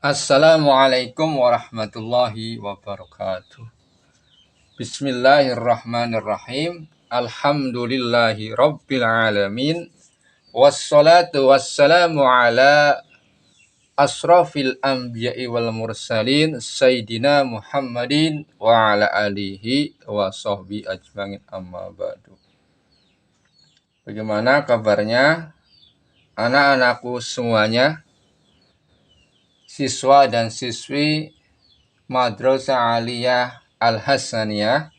Assalamualaikum warahmatullahi wabarakatuh. Bismillahirrahmanirrahim. Alhamdulillahi rabbil alamin. Wassalatu wassalamu ala asrafil anbiya'i wal mursalin Sayyidina Muhammadin wa ala alihi wa sahbihi ajmain amma ba'du. Bagaimana kabarnya anak-anakku semuanya, siswa dan siswi Madrasah Aliyah Al-Hasaniyah?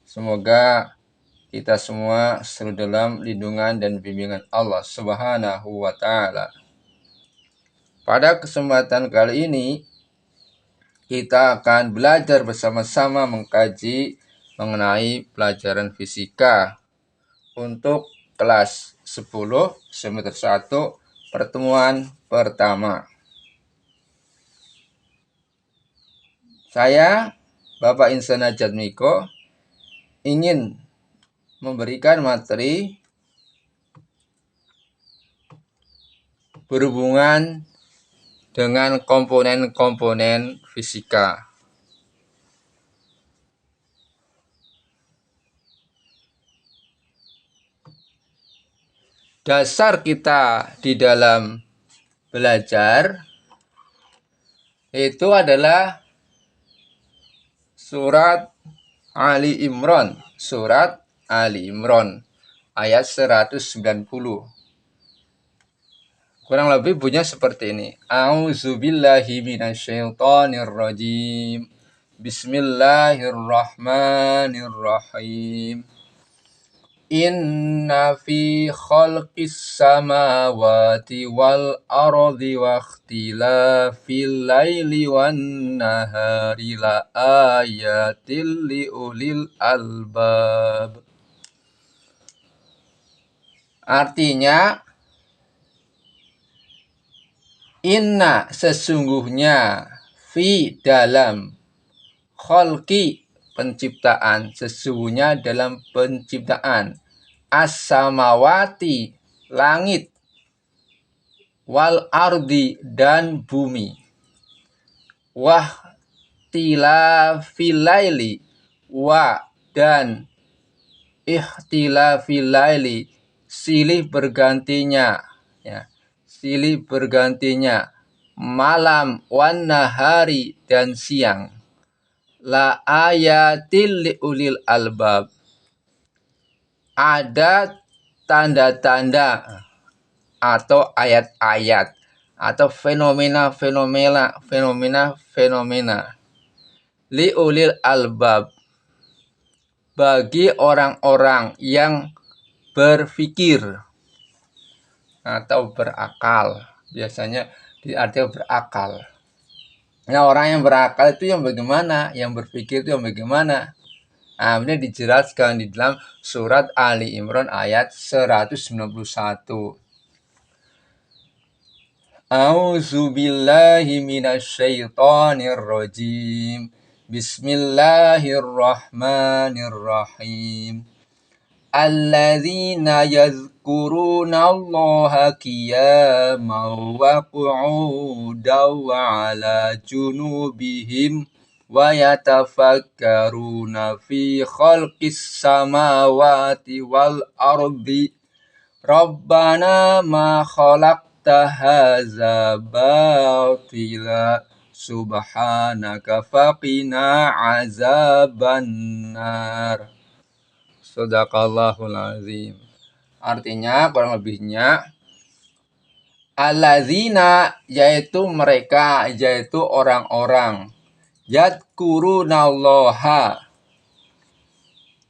Semoga kita semua selalu dalam lindungan dan bimbingan Allah Subhanahu wa Ta'ala. Pada kesempatan kali ini, kita akan belajar bersama-sama mengkaji mengenai pelajaran fisika untuk kelas 10 semester 1 pertemuan pertama. Saya, Bapak Insan Najat Miko, ingin memberikan materi berhubungan dengan komponen-komponen fisika. Dasar kita di dalam belajar itu adalah surat Ali Imran ayat 190. Kurang lebih bunyinya seperti ini. A'udzubillahi minasyaitonirrajim. Bismillahirrahmanirrahim. Inna fi khalqis samawati wal ardi wa ikhtilafil laili wan nahari la ayatil li ulil albab. Artinya, inna sesungguhnya, fi dalam, khalqi penciptaan, sesungguhnya dalam penciptaan, as-samawati langit, wal ardi dan bumi, wah tilafilaili wa dan ikhtilafilaili silih bergantinya, ya, silih bergantinya malam, wan nahari dan siang, la ayatil liulil albab, ada tanda-tanda atau ayat-ayat atau fenomena liulil albab, bagi orang-orang yang berpikir atau berakal. Biasanya diartikan berakal. Nah, orang yang berakal itu yang bagaimana? Yang berpikir itu yang bagaimana? Nah, ini dijelaskan di dalam surat Ali Imran ayat 191. A'udzubillahi minasyaitonirrajim. Bismillahirrahmanirrahim. Alladzina yazkuruna Allaha qiyaman wa qu'udan wa ala junubihim wa yatafakkaruna fi khalqis samawati wal ardi Rabbana ma khalaqta hadza batila subhanaka faqina azabannar. Shadaqallahul azim. Artinya kurang lebihnya, allazina yaitu mereka, yaitu orang-orang, yadkurunallaha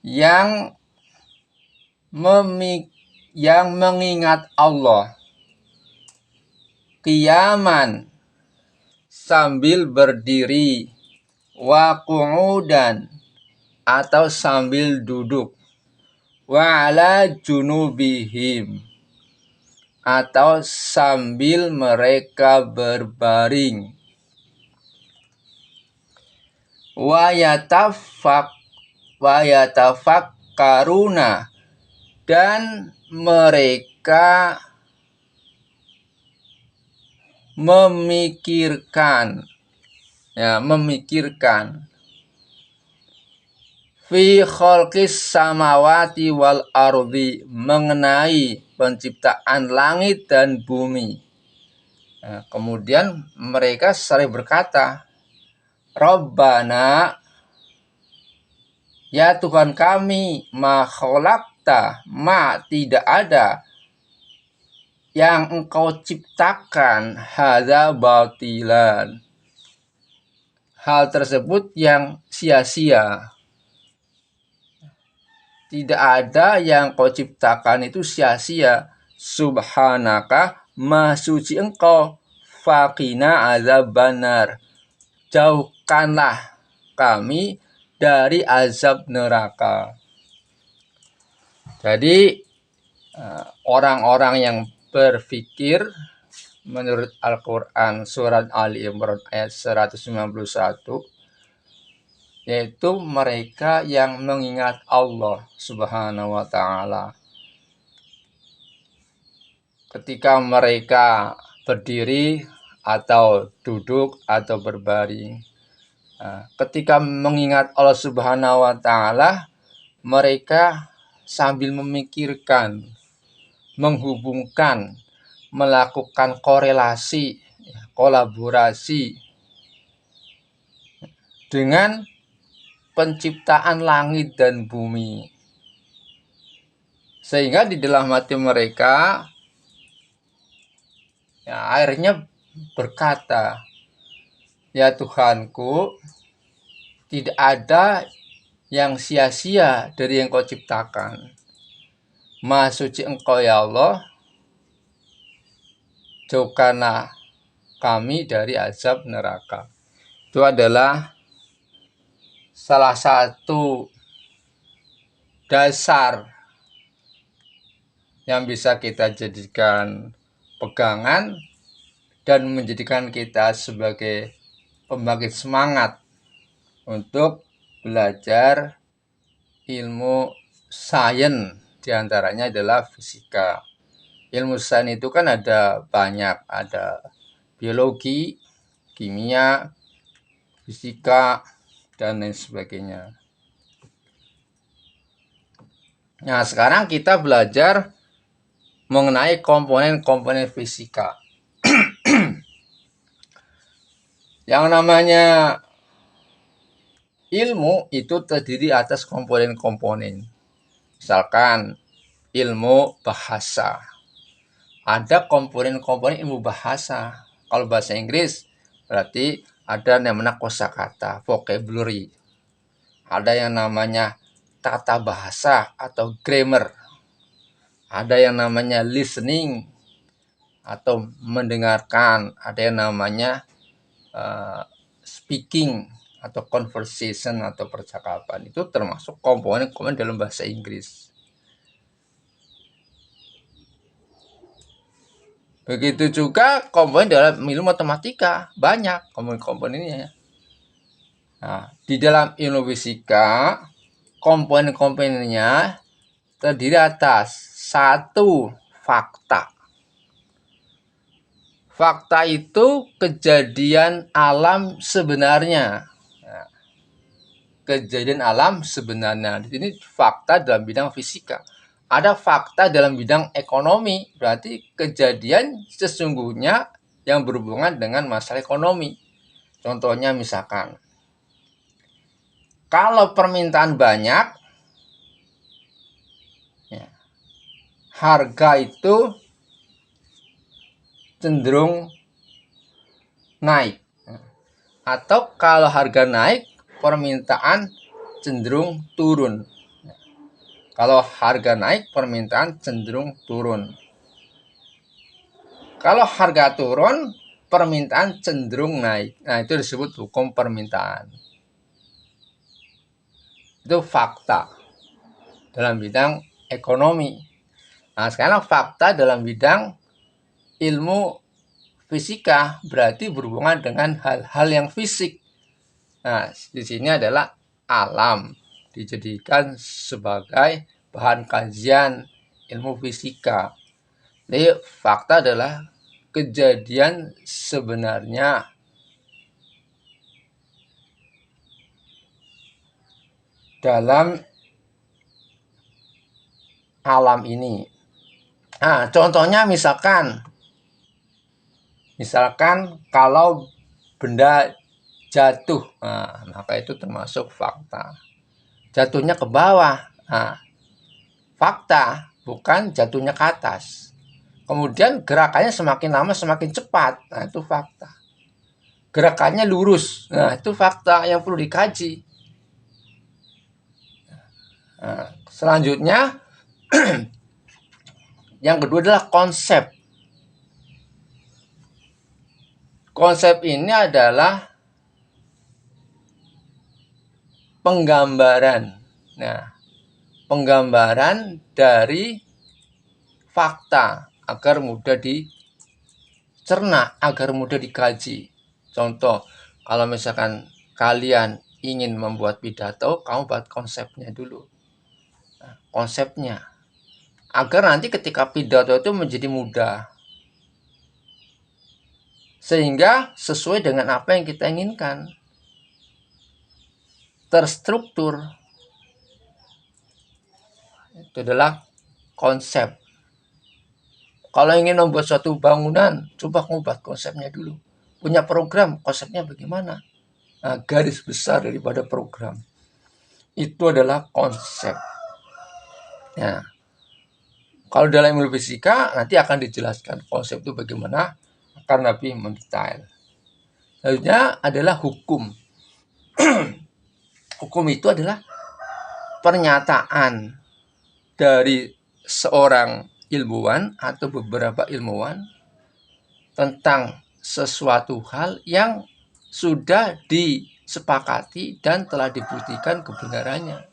yang mengingat Allah, qiyaman sambil berdiri, wa qu'udan atau sambil duduk, wa ala junubihim atau sambil mereka berbaring, wa yatafakkaruna dan mereka memikirkan, ya, memikirkan fi khalqis samawati wal ardi, mengenai penciptaan langit dan bumi. Nah, kemudian mereka sering berkata, Rabbana, ya Tuhan kami, ma khalaqta, ma tidak ada yang engkau ciptakan hadza batilan, hal tersebut yang sia-sia. Tidak ada yang kau ciptakan itu sia-sia. Subhanaka, maha suci engkau. Faqina azabannar, jauhkanlah kami dari azab neraka. Jadi orang-orang yang berpikir menurut Al-Quran surat Ali Imran ayat 191, yaitu mereka yang mengingat Allah Subhanahu wa ta'ala ketika mereka berdiri atau duduk atau berbaring. Ketika mengingat Allah Subhanahu wa ta'ala, mereka sambil memikirkan, menghubungkan, melakukan korelasi, kolaborasi dengan penciptaan langit dan bumi. Sehingga di dalam hati mereka, ya, akhirnya berkata, ya Tuhanku, tidak ada yang sia-sia dari yang kau ciptakan. Maha suci engkau ya Allah, jauhkanlah kami dari azab neraka. Itu adalah salah satu dasar yang bisa kita jadikan pegangan dan menjadikan kita sebagai pembangkit semangat untuk belajar ilmu sains, diantaranya adalah fisika. Ilmu sains itu kan ada banyak, ada biologi, kimia, fisika, dan lain sebagainya. Nah, sekarang kita belajar mengenai komponen-komponen fisika. Yang namanya ilmu itu terdiri atas komponen-komponen. Misalkan ilmu bahasa. Ada komponen-komponen ilmu bahasa. Kalau bahasa Inggris berarti ada yang namanya kosakata, vocabulary. Ada yang namanya tata bahasa atau grammar. Ada yang namanya listening atau mendengarkan. Ada yang namanya speaking atau conversation atau percakapan. Itu termasuk komponen-komponen dalam bahasa Inggris. Begitu juga komponen dalam ilmu matematika, banyak komponen-komponennya. Nah, di dalam ilmu fisika, komponen-komponennya terdiri atas satu fakta. Fakta itu kejadian alam sebenarnya. Nah, kejadian alam sebenarnya. Ini fakta dalam bidang fisika. Ada fakta dalam bidang ekonomi, berarti kejadian sesungguhnya yang berhubungan dengan masalah ekonomi. Contohnya misalkan, kalau permintaan banyak, ya, harga itu cenderung naik. Atau kalau harga naik, permintaan cenderung turun. Kalau harga naik, permintaan cenderung turun. Kalau harga turun, permintaan cenderung naik. Nah, itu disebut hukum permintaan. Itu fakta dalam bidang ekonomi. Nah, sekarang fakta dalam bidang ilmu fisika berarti berhubungan dengan hal-hal yang fisik. Nah, di sini adalah alam dijadikan sebagai bahan kajian ilmu fisika. Jadi fakta adalah kejadian sebenarnya dalam alam ini. Nah, contohnya misalkan kalau benda jatuh, nah, maka itu termasuk fakta. Jatuhnya ke bawah, nah, fakta, bukan jatuhnya ke atas. Kemudian gerakannya semakin lama semakin cepat, nah itu fakta. Gerakannya lurus, nah itu fakta yang perlu dikaji. Nah, selanjutnya yang kedua adalah konsep. Konsep ini adalah penggambaran. Nah, penggambaran dari fakta agar mudah dicerna, agar mudah dikaji. Contoh, kalau misalkan kalian ingin membuat pidato, kamu buat konsepnya dulu. Nah, konsepnya. Agar nanti ketika pidato itu menjadi mudah. Sehingga sesuai dengan apa yang kita inginkan. Terstruktur. Itu adalah konsep. Kalau ingin membuat suatu bangunan, coba kamu buat konsepnya dulu. Punya program, konsepnya bagaimana? Nah, garis besar daripada program. Itu adalah konsep. Nah, kalau dalam ilmu fisika nanti akan dijelaskan konsep itu bagaimana, akan lebih mendetail. Selanjutnya adalah hukum. Hukum itu adalah pernyataan dari seorang ilmuwan atau beberapa ilmuwan tentang sesuatu hal yang sudah disepakati dan telah dibuktikan kebenarannya.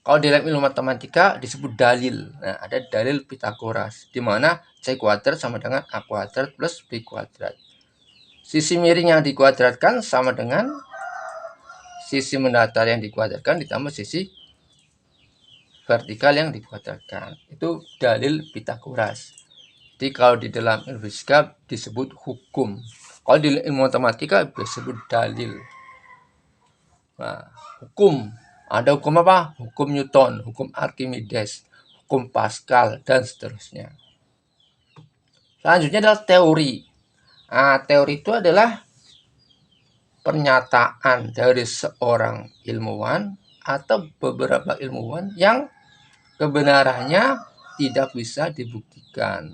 Kalau dalam ilmu matematika disebut dalil. Nah, ada dalil Pitagoras, di mana C kuadrat sama dengan A kuadrat plus B kuadrat. Sisi miring yang dikuadratkan sama dengan sisi mendatar yang dikuadratkan ditambah sisi vertikal yang dikuadratkan. Itu dalil Pitagoras. Jadi kalau di dalam ilmu fisika disebut hukum. Kalau di ilmu matematika disebut dalil. Nah, hukum. Ada hukum apa? Hukum Newton, hukum Archimedes, hukum Pascal, dan seterusnya. Selanjutnya adalah teori. Nah, teori itu adalah pernyataan dari seorang ilmuwan atau beberapa ilmuwan yang kebenarannya tidak bisa dibuktikan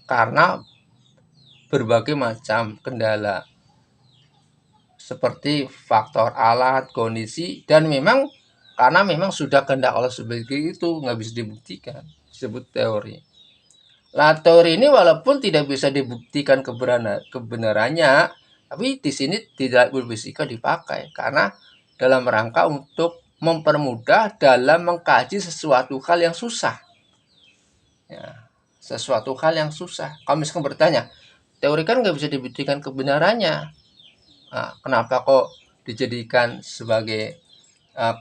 karena berbagai macam kendala seperti faktor alat, kondisi, dan karena memang sudah kehendak Allah seperti itu, nggak bisa dibuktikan, disebut teori. Nah, teori ini walaupun tidak bisa dibuktikan kebenarannya, tapi di sini tidak berbisika dipakai karena dalam rangka untuk mempermudah dalam mengkaji sesuatu hal yang susah. Ya, sesuatu hal yang susah. Kalau misalkan bertanya, teori kan nggak bisa dibuktikan kebenarannya. Nah, kenapa kok dijadikan sebagai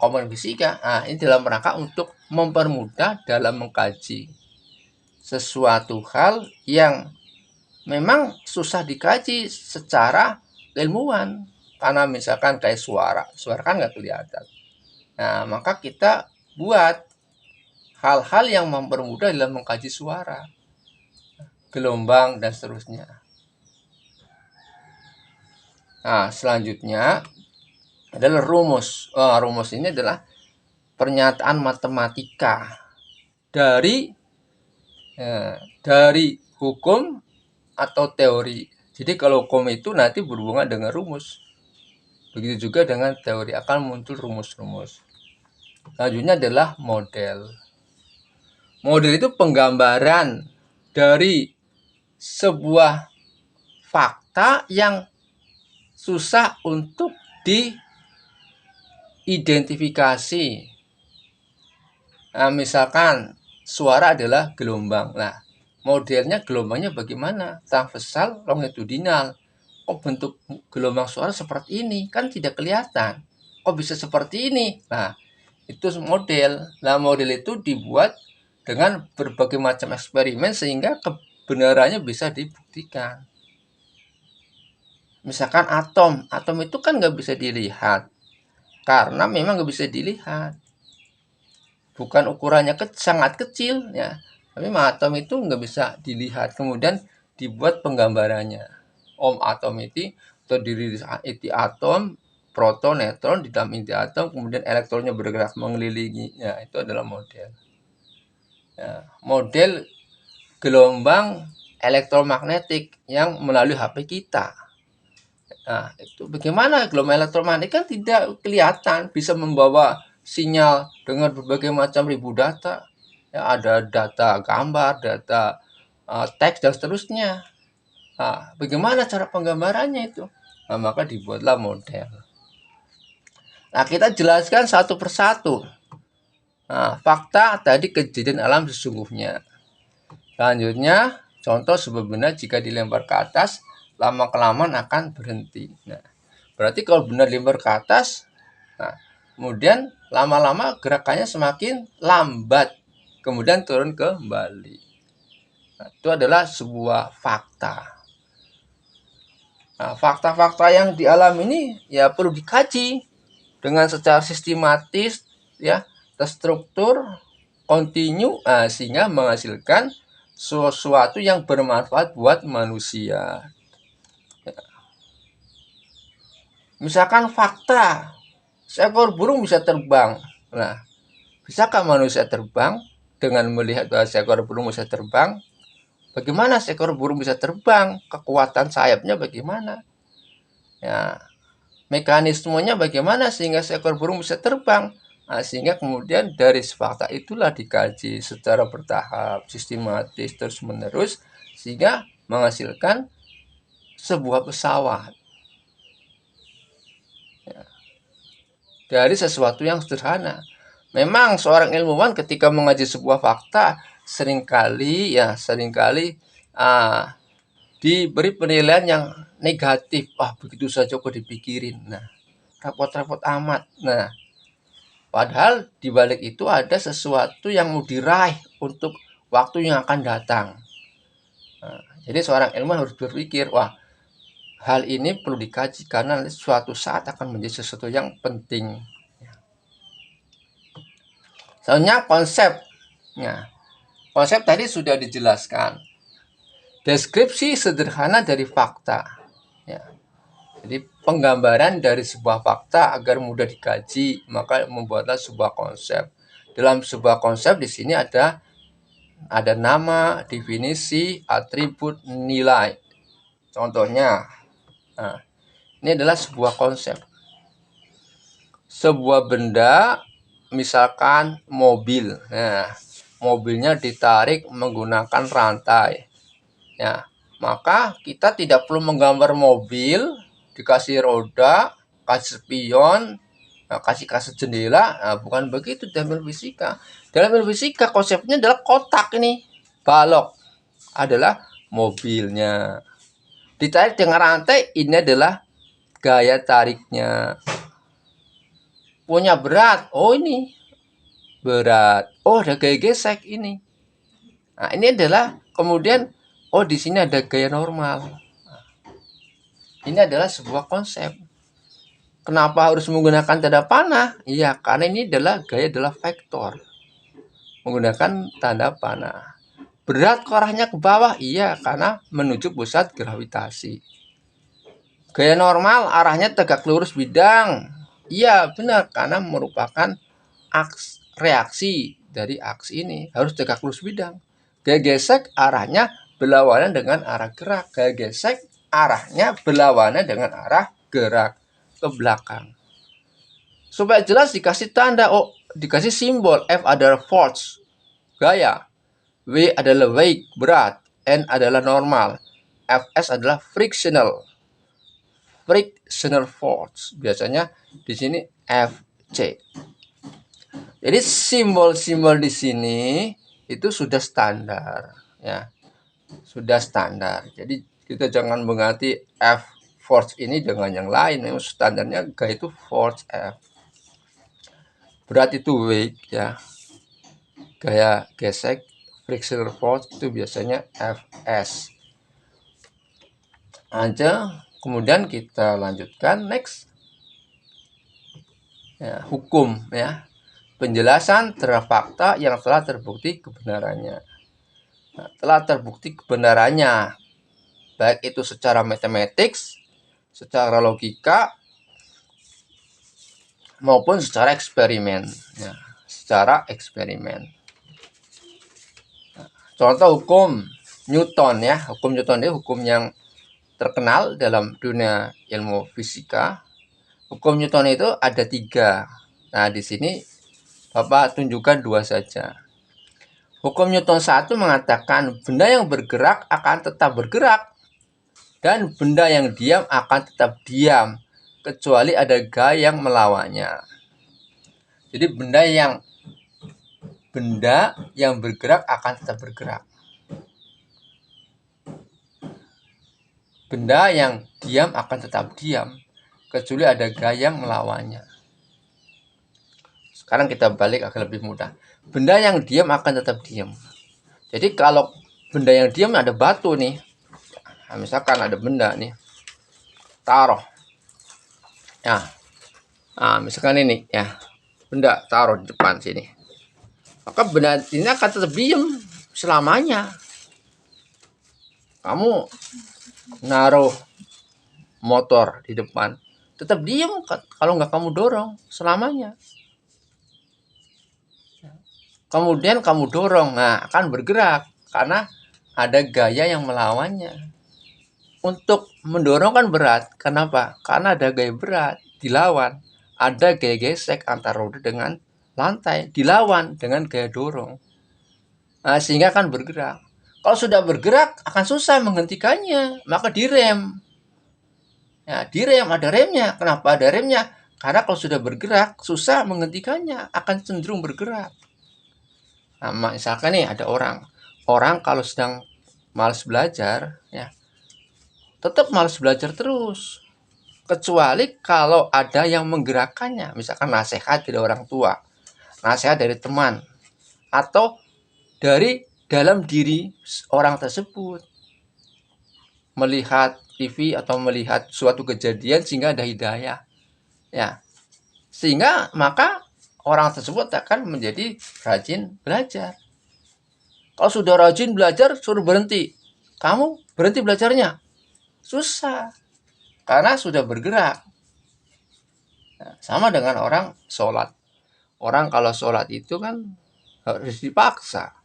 komponen fisika? Nah, ini dalam rangka untuk mempermudah dalam mengkaji sesuatu hal yang memang susah dikaji secara ilmuwan. Karena misalkan kayak suara kan nggak kelihatan. Nah, maka kita buat hal-hal yang mempermudah dalam mengkaji suara, gelombang, dan seterusnya. Nah, selanjutnya adalah rumus. Rumus ini adalah pernyataan matematika dari hukum atau teori. Jadi kalau hukum itu nanti berhubungan dengan rumus. Begitu juga dengan teori akan muncul rumus-rumus. Selanjutnya adalah model. Model itu penggambaran dari sebuah fakta yang susah untuk diidentifikasi. Nah, misalkan suara adalah gelombang. Nah, modelnya gelombangnya bagaimana? Transversal, longitudinal. Kok bentuk gelombang suara seperti ini? Kan tidak kelihatan. Kok bisa seperti ini? Nah, itu model. Nah, model itu dibuat dengan berbagai macam eksperimen sehingga kebenarannya bisa dibuktikan. Misalkan atom itu kan nggak bisa dilihat, karena memang nggak bisa dilihat. Bukan ukurannya sangat kecil ya, tapi atom itu nggak bisa dilihat. Kemudian dibuat penggambarannya. Atom itu terdiri dari inti atom, proton, neutron, di dalam inti atom, kemudian elektronnya bergerak mengelilinginya. Itu adalah model. Ya, model gelombang elektromagnetik yang melalui HP kita. Nah, itu bagaimana gelombang elektromagnetik kan tidak kelihatan, bisa membawa sinyal dengan berbagai macam ribu data. Ya, ada data gambar, data teks dan seterusnya. Nah, bagaimana cara penggambarannya itu? Nah, maka dibuatlah model. Nah, kita jelaskan satu persatu. Nah, fakta tadi kejadian alam sesungguhnya. Selanjutnya, contoh sebuah benda jika dilempar ke atas, lama-kelamaan akan berhenti. Nah, berarti kalau benda dilempar ke atas, nah, kemudian lama-lama gerakannya semakin lambat, kemudian turun kembali. Nah, itu adalah sebuah fakta. Nah, fakta-fakta yang di alam ini ya perlu dikaji dengan secara sistematis, ya, terstruktur, kontinu, sehingga menghasilkan sesuatu yang bermanfaat buat manusia. Misalkan fakta, seekor burung bisa terbang. Nah, bisakah manusia terbang dengan melihat bahwa seekor burung bisa terbang? Bagaimana seekor burung bisa terbang? Kekuatan sayapnya bagaimana? Ya, mekanismenya bagaimana sehingga seekor burung bisa terbang? Nah, sehingga kemudian dari fakta itulah dikaji secara bertahap, sistematis, terus-menerus, sehingga menghasilkan sebuah pesawat. Ya, dari sesuatu yang sederhana. Memang seorang ilmuwan ketika mengaji sebuah fakta seringkali diberi penilaian yang negatif. Begitu saja kok dipikirin. Nah, repot-repot amat. Nah, padahal di balik itu ada sesuatu yang mau diraih untuk waktu yang akan datang. Nah, jadi seorang ilmuwan harus berpikir, hal ini perlu dikaji karena suatu saat akan menjadi sesuatu yang penting. Soalnya konsepnya, konsep tadi sudah dijelaskan. Deskripsi sederhana dari fakta. Ya. Jadi penggambaran dari sebuah fakta agar mudah dikaji, maka membuatlah sebuah konsep. Dalam sebuah konsep di sini ada nama, definisi, atribut, nilai. Contohnya, ini adalah sebuah konsep. Sebuah benda, misalkan mobil. Nah, mobilnya ditarik menggunakan rantai. Ya, maka kita tidak perlu menggambar mobil, dikasih roda, kasih spion, kasih jendela. Nah, bukan begitu dalam ilmu fisika. Dalam ilmu fisika konsepnya adalah kotak ini. Balok adalah mobilnya. Ditarik dengan rantai, ini adalah gaya tariknya. Punya berat, ini berat. Ada gaya gesek ini. Nah, ini adalah kemudian di sini ada gaya normal. Ini adalah sebuah konsep. Kenapa harus menggunakan tanda panah? Iya, karena ini adalah vektor. Menggunakan tanda panah. Berat arahnya ke bawah? Iya, karena menuju pusat gravitasi. Gaya normal arahnya tegak lurus bidang? Iya, benar, karena merupakan reaksi dari aksi ini. Harus tegak lurus bidang. Gaya gesek arahnya berlawanan dengan arah gerak. Gaya gesek arahnya berlawanan dengan arah gerak ke belakang. Supaya jelas dikasih tanda, dikasih simbol. F adalah force, gaya. W adalah weight, berat. N adalah normal. Fs adalah frictional force. Biasanya di sini Fc. Jadi simbol-simbol di sini itu sudah standar, ya. Sudah standar. Jadi kita jangan mengganti F force ini dengan yang lain. Memang standarnya G itu force F. Berat itu weight, ya. Gaya gesek frictional force itu biasanya Fs aja. Kemudian kita lanjutkan next. Ya, hukum ya. Penjelasan terhadap fakta yang telah terbukti kebenarannya. Nah, telah terbukti kebenarannya, baik itu secara matematik, secara logika, maupun secara eksperimen. Ya, secara eksperimen. Nah, contoh hukum Newton ya. Hukum Newton ini hukum yang terkenal dalam dunia ilmu fisika. Hukum Newton itu ada 3. Nah, di sini Bapak tunjukkan 2 saja. Hukum Newton 1 mengatakan benda yang bergerak akan tetap bergerak dan benda yang diam akan tetap diam kecuali ada gaya yang melawannya. Jadi benda yang bergerak akan tetap bergerak. Benda yang diam akan tetap diam kecuali ada gaya yang melawannya. Sekarang kita balik agar lebih mudah. Benda yang diam akan tetap diam. Jadi kalau benda yang diam ada batu nih. Nah, misalkan ada benda nih. Taruh. Ya. Nah, misalkan ini ya. Benda taruh di depan sini. Maka benda ini akan tetap diam selamanya. Kamu naruh motor di depan, tetap diam kalau nggak kamu dorong selamanya. Kemudian kamu dorong, nah akan bergerak karena ada gaya yang melawannya. Untuk mendorong kan berat, kenapa? Karena ada gaya berat dilawan, ada gaya gesek antara roda dengan lantai dilawan dengan gaya dorong. Nah, sehingga akan bergerak. Kalau sudah bergerak akan susah menghentikannya, maka direm. Ya, direm, ada remnya. Kenapa ada remnya? Karena kalau sudah bergerak susah menghentikannya, akan cenderung bergerak. Nah, misalkan nih ada orang kalau sedang malas belajar, ya tetap malas belajar terus. Kecuali kalau ada yang menggerakkannya, misalkan nasihat dari orang tua, nasihat dari teman, atau dari dalam diri orang tersebut. Melihat TV atau melihat suatu kejadian sehingga ada hidayah. Ya. Sehingga maka orang tersebut akan menjadi rajin belajar. Kalau sudah rajin belajar, suruh berhenti. Kamu berhenti belajarnya. Susah. Karena sudah bergerak. Nah, sama dengan orang sholat. Orang kalau sholat itu kan harus dipaksa.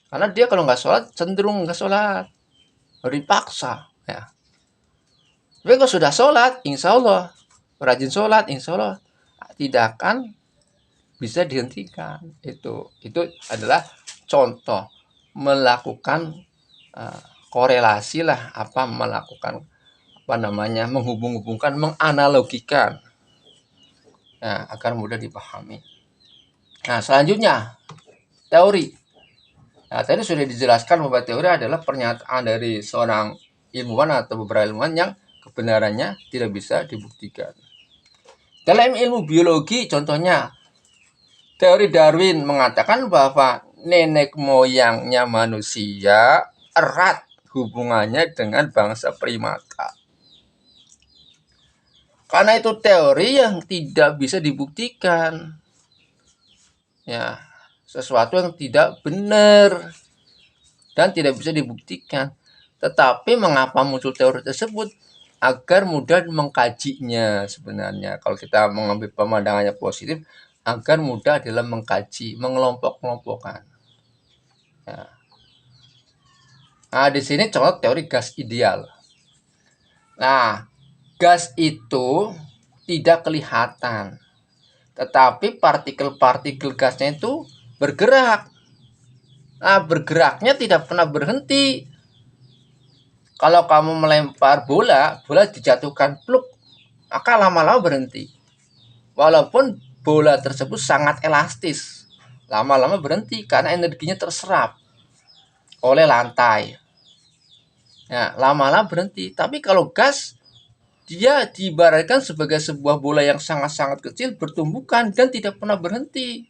Karena dia kalau nggak sholat, cenderung nggak sholat. Harus dipaksa. Ya. Tapi kalau sudah sholat, insya Allah. Rajin sholat, insya Allah. Tidak akan bisa dihentikan. Itu adalah contoh melakukan korelasi lah, melakukan menghubung-hubungkan, menganalogikan, nah, agar mudah dipahami. Nah, selanjutnya teori. Nah, tadi sudah dijelaskan bahwa teori adalah pernyataan dari seorang ilmuwan atau beberapa ilmuwan yang kebenarannya tidak bisa dibuktikan. Dalam ilmu biologi, contohnya teori Darwin mengatakan bahwa nenek moyangnya manusia erat hubungannya dengan bangsa primata. Karena itu teori yang tidak bisa dibuktikan. Ya, sesuatu yang tidak benar dan tidak bisa dibuktikan. Tetapi mengapa muncul teori tersebut? Agar mudah mengkajinya sebenarnya. Kalau kita mengambil pemandangannya positif, agar mudah dalam mengkaji, mengelompok-kelompokkan. Ya. Nah, di sini contoh teori gas ideal. Nah, gas itu tidak kelihatan, tetapi partikel-partikel gasnya itu bergerak. Nah, bergeraknya tidak pernah berhenti. Kalau kamu melempar bola dijatuhkan pluk, maka lama-lama berhenti. Walaupun bola tersebut sangat elastis, lama-lama berhenti karena energinya terserap oleh lantai. Ya, lama-lama berhenti. Tapi kalau gas, dia diibaratkan sebagai sebuah bola yang sangat-sangat kecil, bertumbukan dan tidak pernah berhenti.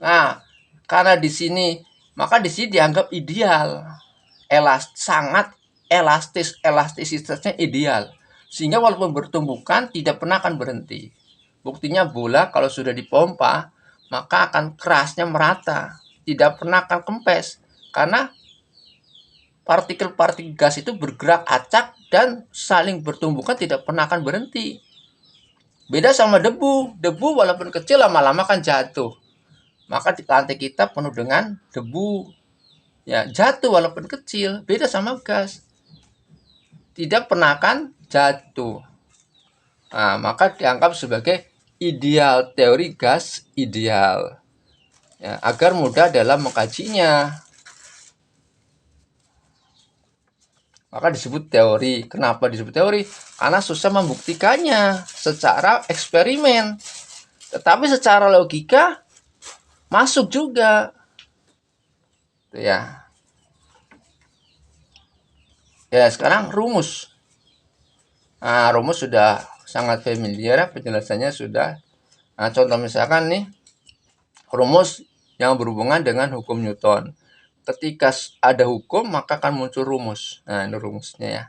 Nah, Karena di sini, maka di sini dianggap ideal. Sangat elastis, elastisitasnya ideal. Sehingga walaupun bertumbukan tidak pernah akan berhenti. Buktinya bola kalau sudah dipompa, maka akan kerasnya merata. Tidak pernah akan kempes. Karena partikel-partikel gas itu bergerak acak dan saling bertumbukan tidak pernah akan berhenti. Beda sama debu. Debu walaupun kecil lama-lama kan jatuh. Maka di lantai kita penuh dengan debu. Ya, jatuh walaupun kecil. Beda sama gas. Tidak pernah akan jatuh. Nah, maka dianggap sebagai ideal, teori gas ideal. Ya, agar mudah dalam mengkajinya. Maka disebut teori. Kenapa disebut teori? Karena susah membuktikannya secara eksperimen. Tetapi secara logika masuk juga. Ya. Ya, sekarang rumus. Nah, rumus sudah sangat familiar, penjelasannya sudah. Nah, contoh misalkan nih, rumus yang berhubungan dengan hukum Newton. Ketika ada hukum, maka akan muncul rumus. Nah, ini rumusnya ya.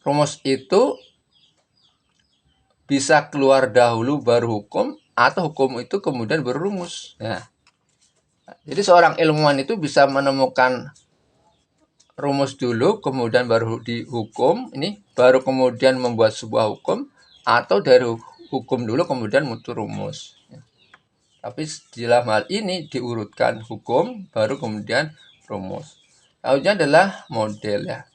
Rumus itu bisa keluar dahulu baru hukum, atau hukum itu kemudian berumus. Nah, jadi seorang ilmuwan itu bisa menemukan rumus dulu, kemudian baru dihukum, ini baru kemudian membuat sebuah hukum, atau dari hukum dulu kemudian muncul rumus. Tapi dalam hal ini diurutkan hukum, baru kemudian rumus. Lalunya adalah model ya.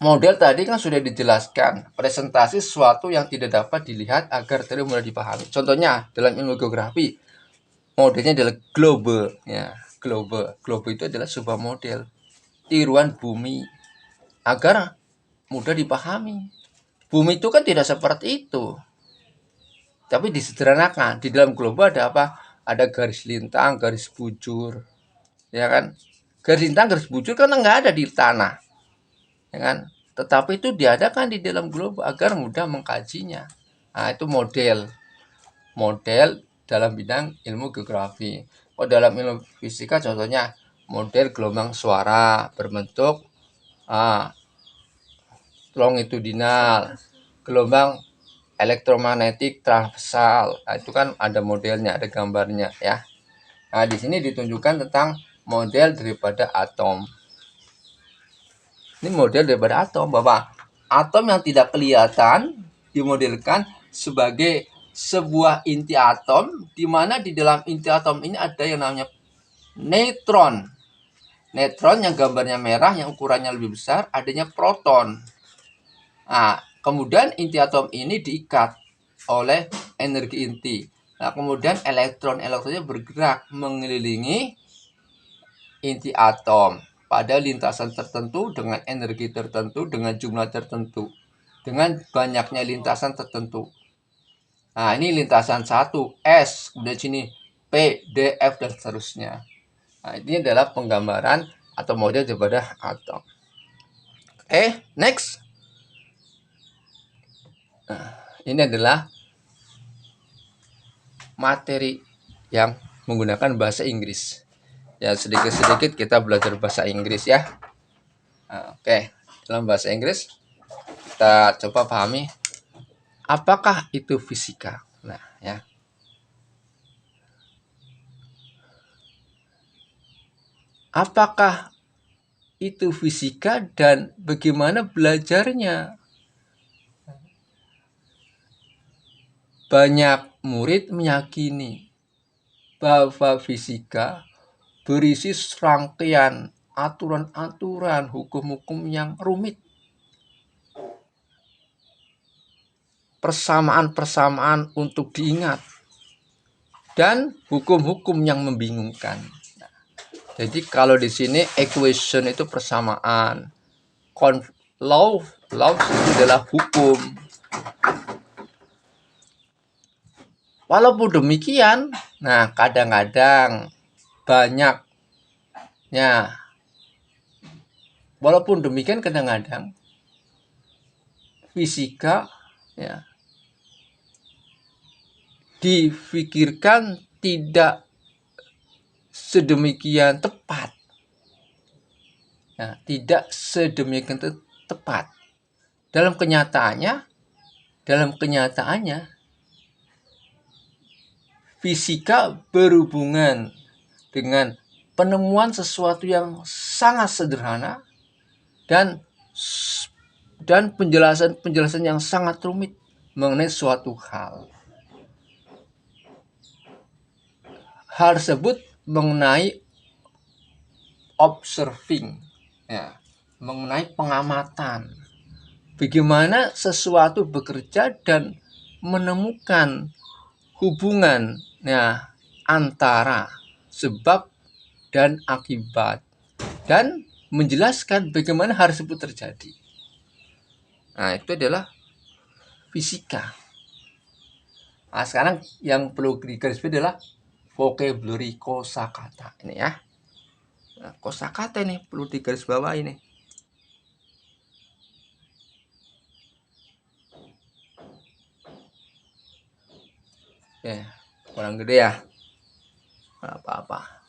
Model tadi kan sudah dijelaskan, presentasi sesuatu yang tidak dapat dilihat agar teori mudah dipahami. Contohnya dalam ilmu geografi, modelnya adalah globe ya. Globe itu adalah sebuah model tiruan bumi agar mudah dipahami. Bumi itu kan tidak seperti itu, tapi disederhanakan. Di dalam globe ada apa? Ada garis lintang, garis bujur, ya kan? Garis lintang, garis bujur kan nggak ada di tanah, ya kan? Tetapi itu diadakan di dalam globe agar mudah mengkajinya. Nah, itu model dalam bidang ilmu geografi. Oh, dalam ilmu fisika contohnya model gelombang suara berbentuk longitudinal, gelombang elektromagnetik transversal. Nah, itu kan ada modelnya, ada gambarnya ya. Nah, di sini ditunjukkan tentang model daripada atom. Ini model daripada atom, bahwa atom yang tidak kelihatan dimodelkan sebagai sebuah inti atom, di mana di dalam inti atom ini ada yang namanya neutron. Neutron yang gambarnya merah, yang ukurannya lebih besar, adanya proton. Nah, kemudian inti atom ini diikat oleh energi inti. Nah, kemudian elektronnya bergerak mengelilingi inti atom pada lintasan tertentu dengan energi tertentu, dengan jumlah tertentu, dengan banyaknya lintasan tertentu. Nah, ini lintasan 1, S, kemudian sini P, D, F, dan seterusnya. Nah, ini adalah penggambaran atau model daripada atom. Next. Nah, ini adalah materi yang menggunakan bahasa Inggris. Ya, sedikit-sedikit kita belajar bahasa Inggris ya. Oke, dalam bahasa Inggris kita coba pahami apakah itu fisika. Nah, ya. Apakah itu fisika dan bagaimana belajarnya? Banyak murid meyakini bahwa fisika berisi serangkaian aturan-aturan, hukum-hukum yang rumit. Persamaan-persamaan untuk diingat. Dan hukum-hukum yang membingungkan. Jadi kalau di sini equation itu persamaan. Law itu adalah hukum. Walaupun demikian, nah kadang-kadang banyaknya, walaupun demikian kadang-kadang fisika ya dipikirkan tidak sedemikian tepat. Nah, tidak sedemikian tepat. Dalam kenyataannya, fisika berhubungan dengan penemuan sesuatu yang sangat sederhana dan penjelasan yang sangat rumit mengenai suatu hal. Hal tersebut mengenai observing, ya, mengenai pengamatan. Bagaimana sesuatu bekerja dan menemukan hubungan, ya, antara sebab dan akibat, dan menjelaskan bagaimana hal tersebut terjadi. Nah, itu adalah fisika. Nah, sekarang yang perlu digarisbawahi adalah vocabulary kosakata ini ya. Nah, kosakata ini perlu digarisbawahi ini. Ya, kurang gede ya. Apa-apa.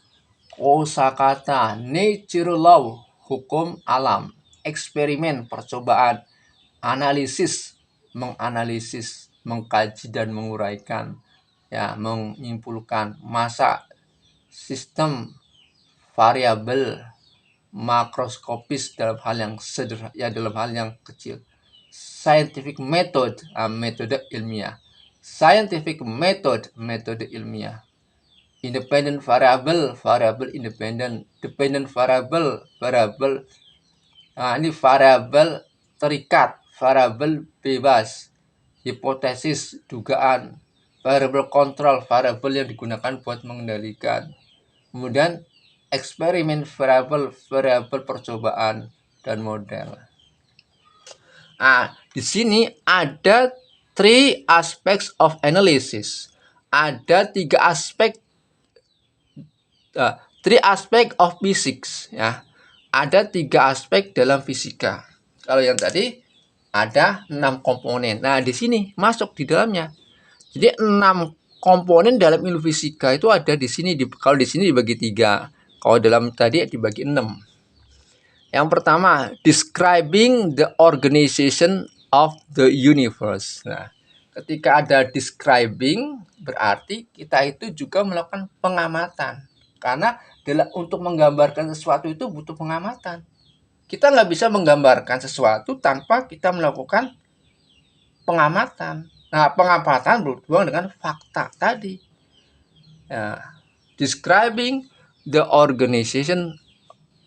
Kosakata, natural law, hukum alam, eksperimen, percobaan, analisis, menganalisis, mengkaji dan menguraikan, ya, menyimpulkan, masa, sistem, variabel, makroskopis dalam hal yang sederhana, ya, dalam hal yang kecil, scientific method, metode ilmiah, scientific method, metode ilmiah, independent variable, variabel independen, dependent variable, variabel, ini variabel terikat, variabel bebas, hipotesis, dugaan, variabel kontrol, variabel yang digunakan buat mengendalikan. Kemudian eksperimen, variabel percobaan dan model. Nah, di sini ada three aspects of analysis. Ada three aspect of physics, ya. Ada 3 aspek dalam fisika. Kalau yang tadi ada 6 komponen. Nah, di sini masuk di dalamnya. Jadi 6 komponen dalam ilmu fisika itu ada di sini. Kalau di sini dibagi 3. Kalau dalam tadi dibagi 6. Yang pertama, describing the organization of the universe. Nah, ketika ada describing, berarti kita itu juga melakukan pengamatan. Karena untuk menggambarkan sesuatu itu butuh pengamatan. Kita nggak bisa menggambarkan sesuatu tanpa kita melakukan pengamatan. Nah, pengamatan berhubungan dengan fakta tadi. Ya, describing the organization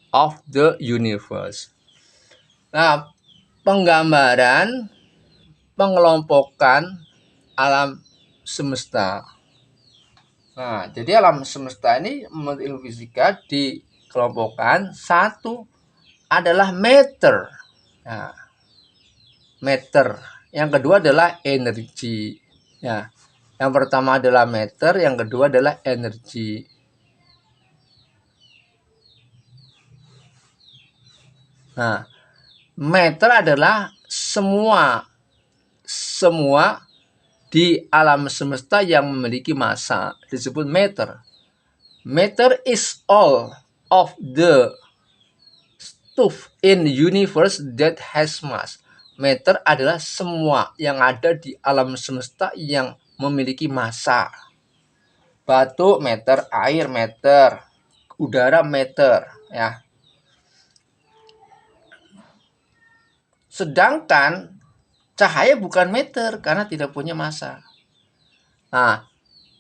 of the universe. Nah, penggambaran, pengelompokan alam semesta. Nah, jadi alam semesta ini menurut ilmu fisika dikelompokkan. Satu adalah matter. Nah, matter. Yang kedua adalah energi. Ya. Yang pertama adalah matter, yang kedua adalah energi. Nah, matter adalah semua di alam semesta yang memiliki massa disebut matter. Matter is all of the stuff in the universe that has mass. Matter adalah semua yang ada di alam semesta yang memiliki massa. Batu meter, air meter, udara meter, ya. Sedangkan cahaya bukan meter karena tidak punya massa. Nah,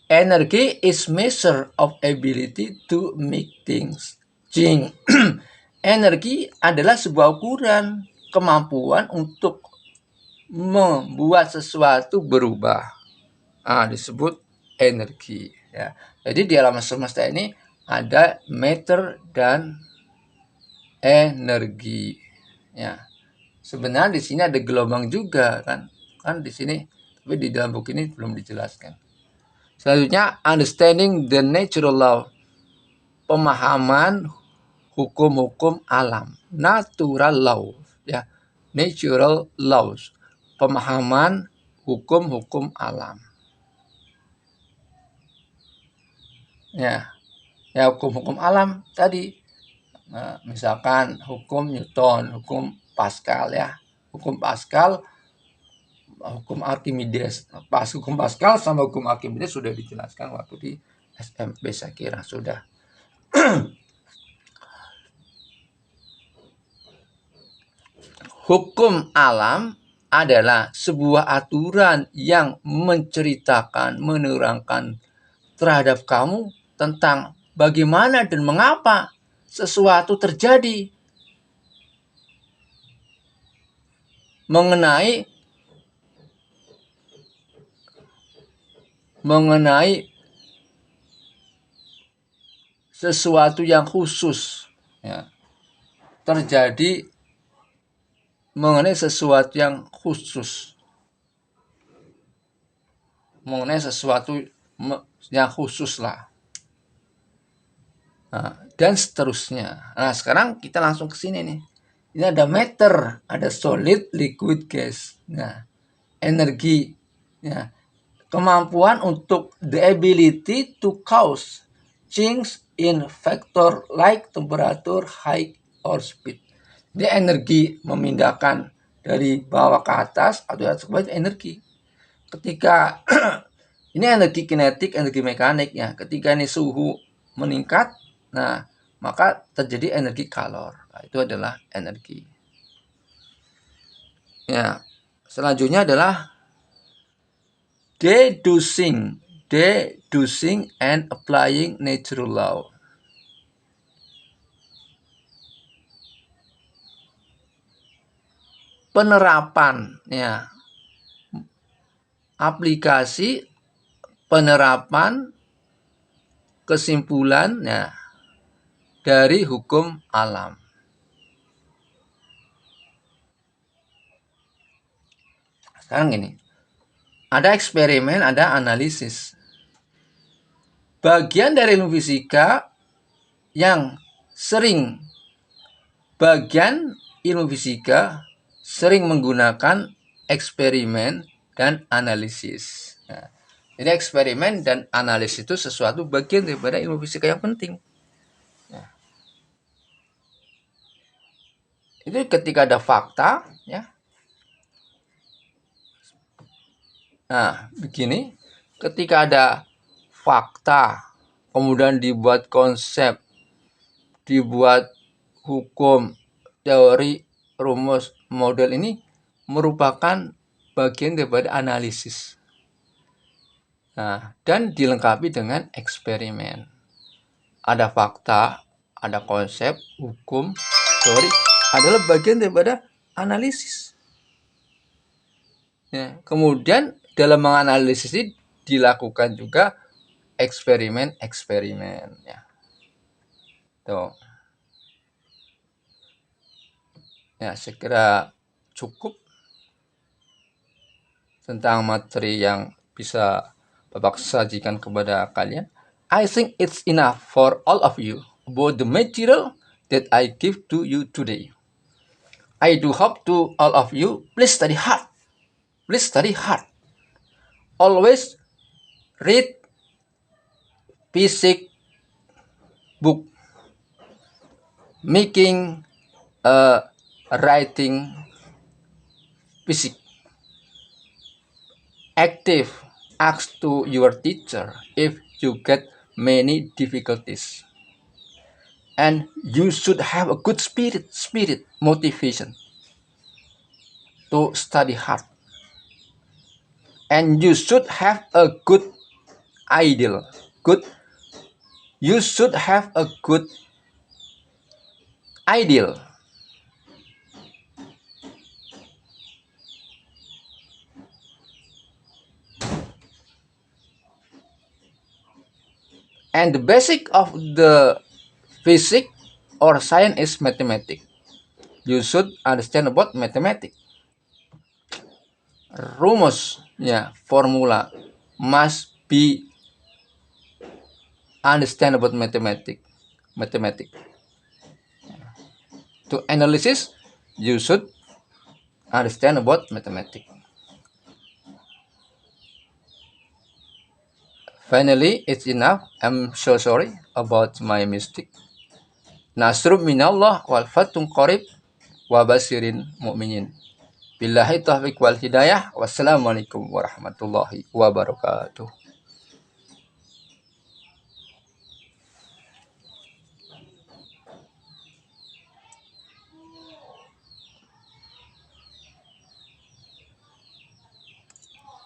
energy is measure of ability to make things change. Energi adalah sebuah ukuran kemampuan untuk membuat sesuatu berubah. Nah, disebut energi, ya. Jadi di alam semesta ini ada matter dan energi, ya. Sebenarnya di sini ada gelombang juga kan di sini, tapi di dalam buku ini belum dijelaskan. Selanjutnya, understanding the natural law, pemahaman hukum-hukum alam, natural law, ya, natural laws, pemahaman hukum-hukum alam. Ya hukum-hukum alam tadi. Nah, misalkan hukum Newton, hukum Pascal ya. Hukum Pascal, hukum Archimedes. Pas hukum Pascal sama hukum Archimedes sudah dijelaskan waktu di SMP saya kira sudah. Hukum alam adalah sebuah aturan yang menceritakan, menerangkan terhadap kamu tentang bagaimana dan mengapa sesuatu terjadi, mengenai sesuatu yang khusus ya, terjadi mengenai sesuatu yang khusus, lah. Nah, dan seterusnya. Nah, sekarang kita langsung ke sini nih. Ini ada matter, ada solid, liquid, gas. Nah, energi. Ya, kemampuan untuk the ability to cause change in factor like temperature, height, or speed. Dia energi memindahkan dari bawah ke atas atau atas ke bawah, energi. Ketika ini energi kinetik, energi mekanik ya. Ketika ini suhu meningkat, nah maka terjadi energi kalor. Nah, itu adalah energi. Ya, selanjutnya adalah deducing and applying natural law. Penerapan ya, aplikasi penerapan kesimpulan ya dari hukum alam. Sekarang gini, ada eksperimen, ada analisis. Bagian dari ilmu fisika yang sering menggunakan eksperimen dan analisis. Nah, jadi eksperimen dan analisis itu sesuatu bagian daripada ilmu fisika yang penting. Nah, itu ketika ada fakta, ya. Nah, begini, ketika ada fakta, kemudian dibuat konsep, dibuat hukum, teori, rumus, model, ini merupakan bagian daripada analisis. Nah, dan dilengkapi dengan eksperimen. Ada fakta, ada konsep, hukum, teori, adalah bagian daripada analisis. Ya, kemudian dalam menganalisis ini dilakukan juga eksperimen ya. Tuh. Ya, saya kira cukup tentang materi yang bisa Bapak sajikan kepada kalian. I think it's enough for all of you about the material that I give to you today. I do hope to all of you, please study hard. Please study hard. Always read physics book. Making writing physics. Active. Ask to your teacher if you get many difficulties. And you should have a good spirit, motivation to study hard. And you should have a good ideal. You should have a good ideal. And the basic of the physics or science is mathematics. You should understand about mathematics. Rumus, ya, formula must be understand about mathematics. To analysis, you should understand about mathematics. Finally, it's enough. I'm so sorry about my mistake. Nasrun minallah wal fathun qarib wa basirin mu'minin. Billahi taufiq wal hidayah. Wassalamualaikum warahmatullahi wabarakatuh.